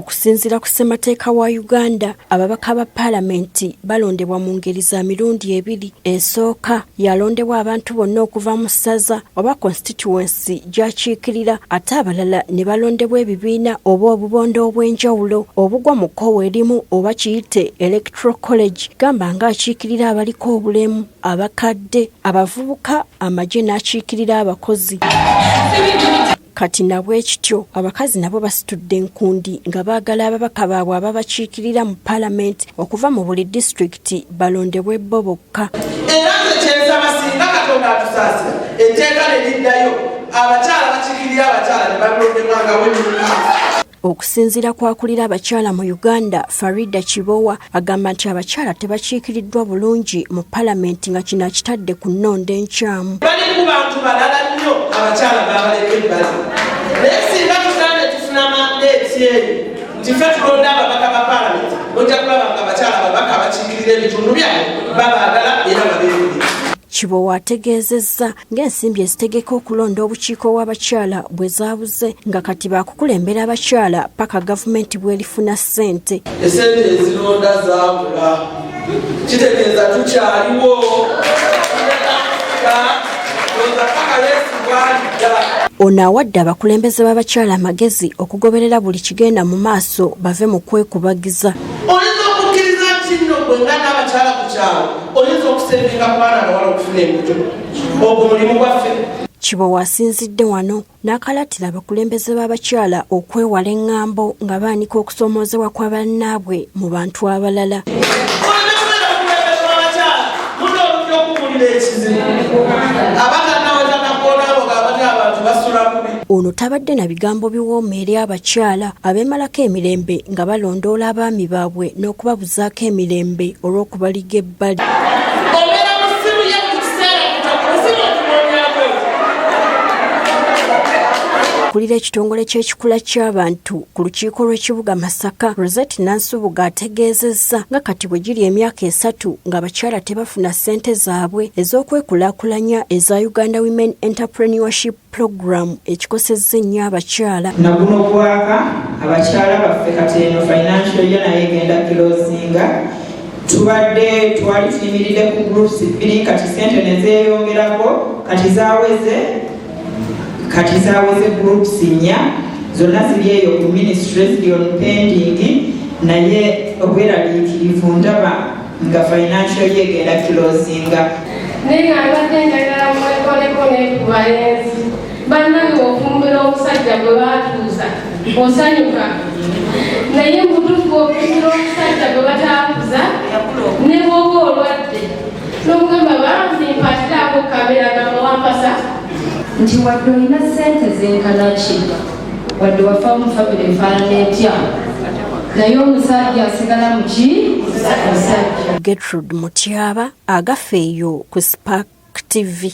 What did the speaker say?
Okusinziira ku ssemateeka wa Uganda, ababaka ba paalamenti balondebwa mu ngeri za mirundi ebiri. Esooka yalondebwa abantu bonna okuva mu ssaza oba constituency gy'akiikirira, ate abalala ne balondebwa ebibiina oba obubondo obw'enjawulo obugwa mu kkowe erimu oba kiyite electoral college, gamba ng'akiikirira abaliko obulemu, abakadde, abavubuka, amagye n'akiikirira abakozi. Kati nabwe kityo abakazi nabo basitudde enkundi nga baagala ababaka baabwe ababakiikirira mu paalamenti okuva mu buli disitulikiti balondebwe bo bokka. Era nze kyensaba singa Katonda atusaasira etteeka ne liddayo abakyala bakiikirira abakyala ne balondebwanga bwemuka. Okusinziira kwakulira abakyala mu Uganda, Farida Kibowa agamba nti abakyala tebakiikiriddwa bulungi mu paalamenti nga kino akitadde ku nnonda enkyamu. Bali ku bantu balala nnyo abakyala baabaleka ebbali. Naye singa tusaane tufuna mandeeti eyo nti ffe tulonda ababaka ba paalamenti, ojja kulaba nga abakyala ababaka bakiikirira ebitundu byabwe babaagala era babeerulira. Kibowa ategeezezza ng'ensimbi ezitegeka okulonda obukiiko bw'abakyala bwe zaabuze nga kati baakukulembera abakyala paka gavumenti bw'erifuna ssente. Essente ezirondda zaabula, kitegeeza tukyaliwo. Ono awadde abakulembeze b'abakyala amagezi okugoberera buli kigenda mu maaso bave mu kwekubagiza. Oyinza okukkiriza nti nno gwe nga n'abakyala ku kyalo oyinza okuservinga ku baana abawala okufuna embuto, ogwo mulimu gwaffe. Kibowa asinzidde wano n'akalatira abakulembeze b'abakyala okwewala eŋŋambo nga baanika okusoomoozebwa kwa bannaabwe mu bantu abalala. Ono tabadde na bigambo biwooma eri abakyala abeemalako emirembe nga balondoola abaami baabwe n'okubabuzaako emirembe olw'okubaliga ebbali. Akulira ekitongole ky'ekikula ky'abantu ku lukiiko lw'ekibuga Masaka, Rosette Nansubuga ategeezezza nga kati bwe giri emyaka 3 ng'abakyala tebafuna ssente zaabwe ez'okwekulaakulanya eza Uganda Women Entrepreneurship Program ekikosezza ennyo abakyala. Naguno gwaka abakyala baffe kati eno financial year naye egenda closinga. Twali tuyimiridde ku groups 2 kati ssente ne zeeyongerako kati zaaweze groups 4 zonna ziri eyo ku ministry ziri on pending, naye obweraliikirivu ndaba nga financial year egenda closinga. Naye nga mbadde njagala mwekoleko n'ekubalenzi bannange okumbira omusajja gwe baatuuza osanyuka, naye mutuufu okumbira omusajja gwe bataakuza ne bwoba olwadde n'omugamba bambi mpatiraako kabeera gamba wampasa nti wadde olina ssente zenkana ki, wadde wafa mu famire enfaanana etya, naye omusajja asigala mu ki musajja. Gertrude Mutyaba, Agafeeyo ku Spark TV.